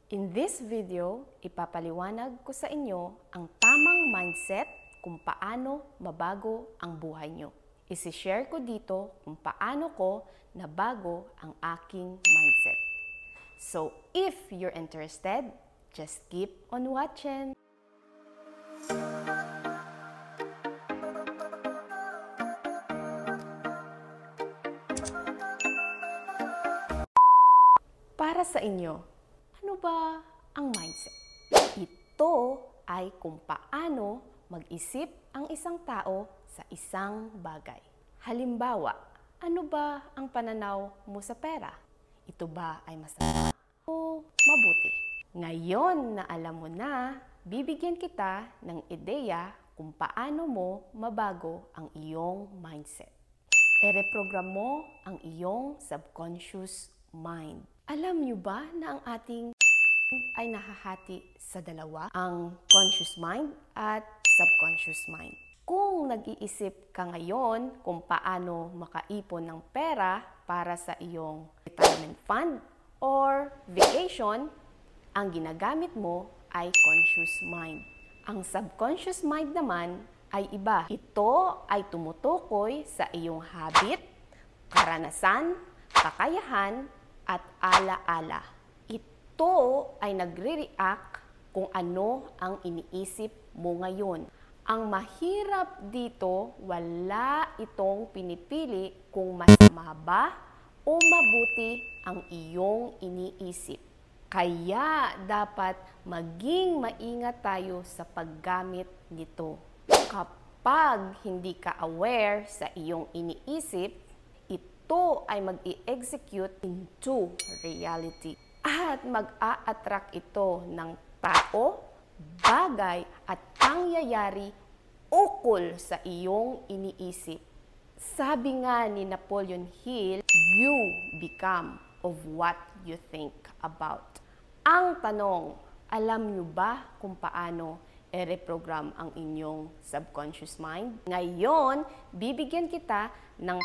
In this video, ipapaliwanag ko sa inyo ang tamang mindset kung paano mabago ang buhay nyo. Isi-share ko dito kung paano ko nabago ang aking mindset. So, if you're interested, just keep on watching. Para sa inyo, ano ba ang mindset? Ito ay kung paano mag-isip ang isang tao sa isang bagay. Halimbawa, ano ba ang pananaw mo sa pera? Ito ba ay masama o mabuti? Ngayon na alam mo na, bibigyan kita ng ideya kung paano mo mabago ang iyong mindset. I-reprogram mo ang iyong subconscious mind. Alam niyo ba na ang ating ay nahahati sa dalawa, ang conscious mind at subconscious mind. Kung nag-iisip ka ngayon kung paano makaipon ng pera para sa iyong retirement fund or vacation, ang ginagamit mo ay conscious mind. Ang subconscious mind naman ay iba. Ito ay tumutukoy sa iyong habit, karanasan, kakayahan, at ala-ala. Ito ay nagre-react kung ano ang iniisip mo ngayon. Ang mahirap dito, wala itong pinipili kung masama ba o mabuti ang iyong iniisip. Kaya dapat maging maingat tayo sa paggamit nito. Kapag hindi ka aware sa iyong iniisip, ito ay mag-i-execute into reality. At mag-a-attract ito ng tao, bagay at pangyayari ukol sa iyong iniisip. Sabi nga ni Napoleon Hill, you become of what you think about. Ang tanong, alam niyo ba kung paano i-reprogram ang inyong subconscious mind? Ngayon, bibigyan kita ng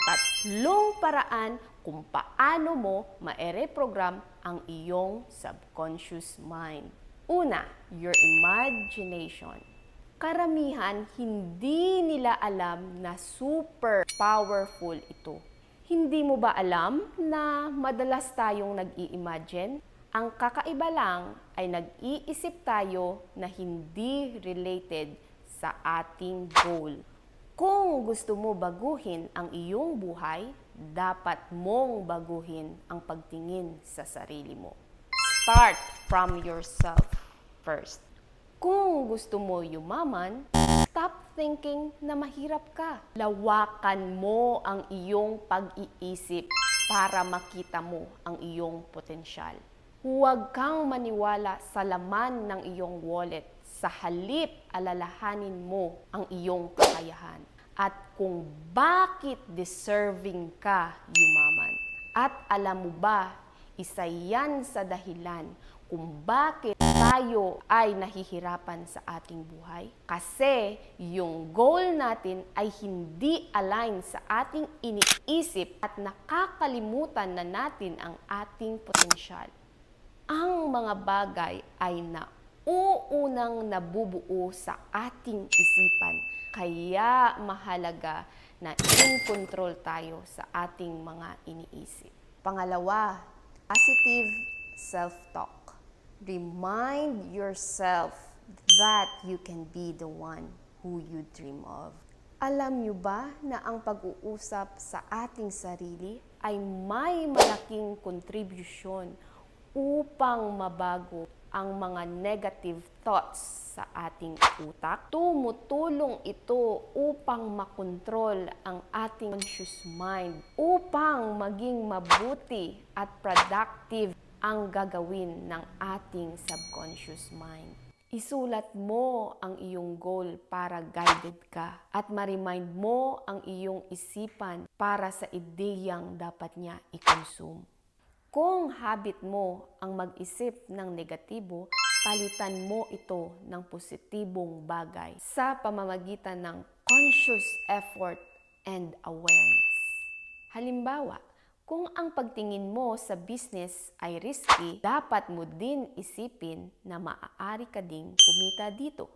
3 paraan kung paano mo ma-reprogram ang iyong subconscious mind. Una, your imagination. Karamihan, hindi nila alam na super powerful ito. Hindi mo ba alam na madalas tayong nag-i-imagine? Ang kakaiba lang ay nag-iisip tayo na hindi related sa ating goal. Kung gusto mo baguhin ang iyong buhay, dapat mong baguhin ang pagtingin sa sarili mo. Start from yourself first. Kung gusto mo yumaman, stop thinking na mahirap ka. Lawakan mo ang iyong pag-iisip para makita mo ang iyong potensyal. Huwag kang maniwala sa laman ng iyong wallet. Sa halip, alalahanin mo ang iyong kakayahan at kung bakit deserving ka yumaman. At alam mo ba, isa yan sa dahilan kung bakit tayo ay nahihirapan sa ating buhay. Kasi yung goal natin ay hindi align sa ating iniisip at nakakalimutan na natin ang ating potensyal. Ang mga bagay ay nauunang nabubuo sa ating isipan. Kaya mahalaga na in control tayo sa ating mga iniisip. Pangalawa, positive self-talk. Remind yourself that you can be the one who you dream of. Alam niyo ba na ang pag-uusap sa ating sarili ay may malaking kontribusyon upang mabago ang mga negative thoughts sa ating utak? Tumutulong ito upang makontrol ang ating conscious mind, upang maging mabuti at productive ang gagawin ng ating subconscious mind. Isulat mo ang iyong goal para guided ka at ma-remind mo ang iyong isipan para sa ideyang dapat niya i-consume. Kung habit mo ang mag-isip ng negatibo, palitan mo ito ng positibong bagay sa pamamagitan ng conscious effort and awareness. Halimbawa, Kung ang pagtingin mo sa business ay risky, dapat mo din isipin na maaari ka ding kumita dito.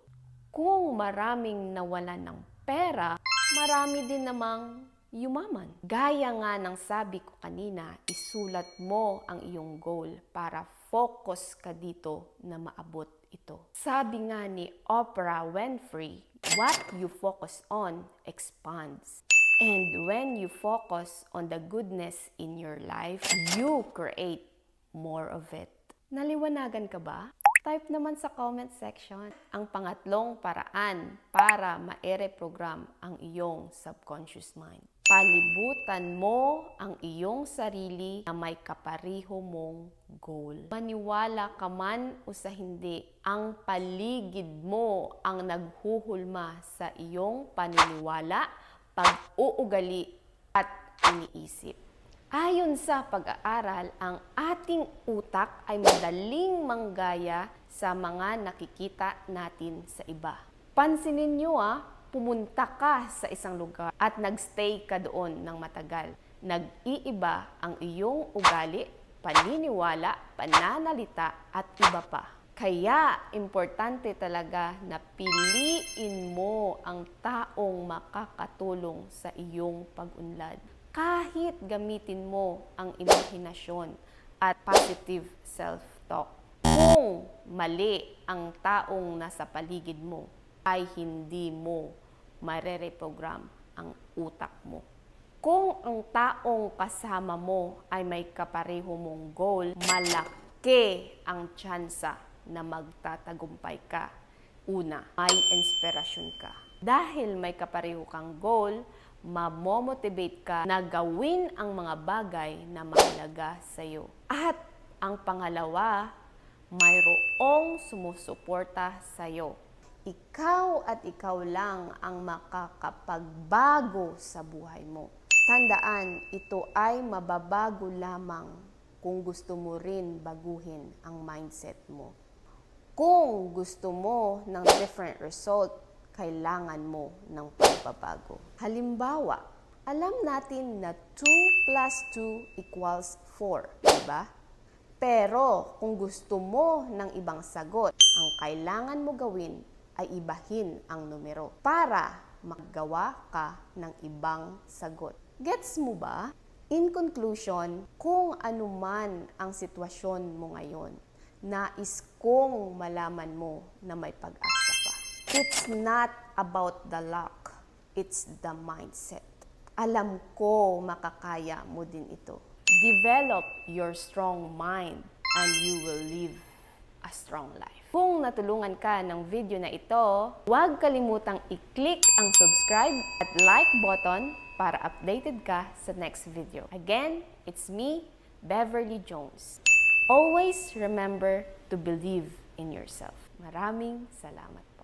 Kung maraming nawalan ng pera, marami din namang yumaman. Gaya nga ng sabi ko kanina, isulat mo ang iyong goal para focus ka dito na maabot ito. Sabi nga ni Oprah Winfrey, what you focus on expands. And when you focus on the goodness in your life, you create more of it. Naliwanagan ka ba? Type naman sa comment section. Ang pangatlong paraan para ma-reprogram ang iyong subconscious mind. Palibutan mo ang iyong sarili na may kapareho mong goal. Maniwala ka man o sa hindi, ang paligid mo ang naghuhulma sa iyong paniniwala, pag-uugali at iniisip. Ayon sa pag-aaral, ang ating utak ay madaling manggaya sa mga nakikita natin sa iba. Pansinin nyo pumunta ka sa isang lugar at nagstay ka doon ng matagal. Nag-iiba ang iyong ugali, paniniwala, pananalita at iba pa. Kaya, importante talaga na piliin mo ang taong makakatulong sa iyong pag-unlad. Kahit gamitin mo ang imahinasyon at positive self-talk. Kung mali ang taong nasa paligid mo, ay hindi mo marereprogram ang utak mo. Kung ang taong kasama mo ay may kapareho mong goal, malaki ang tsansa na magtatagumpay ka. Una, may inspirasyon ka. Dahil may kapareho kang goal, mamomotivate ka na gawin ang mga bagay na mahalaga sa iyo. At ang pangalawa, mayroong sumusuporta sa iyo. Ikaw at ikaw lang ang makakapagbago sa buhay mo. Tandaan, ito ay mababago lamang kung gusto mo rin baguhin ang mindset mo. Kung gusto mo ng different result, kailangan mo ng pagbabago. Halimbawa, alam natin na 2 plus 2 equals 4, diba? Pero kung gusto mo ng ibang sagot, ang kailangan mo gawin ay ibahin ang numero para magawa ka ng ibang sagot. Gets mo ba? In conclusion, kung anuman ang sitwasyon mo ngayon, nais kong malaman mo na may pag-asa pa. It's not about the luck, it's the mindset. Alam ko makakaya mo din ito. Develop your strong mind and you will live a strong life. Kung natulungan ka ng video na ito, huwag kalimutang i-click ang subscribe at like button para updated ka sa next video. Again, it's me, Beverly Jones. Always remember to believe in yourself. Maraming salamat.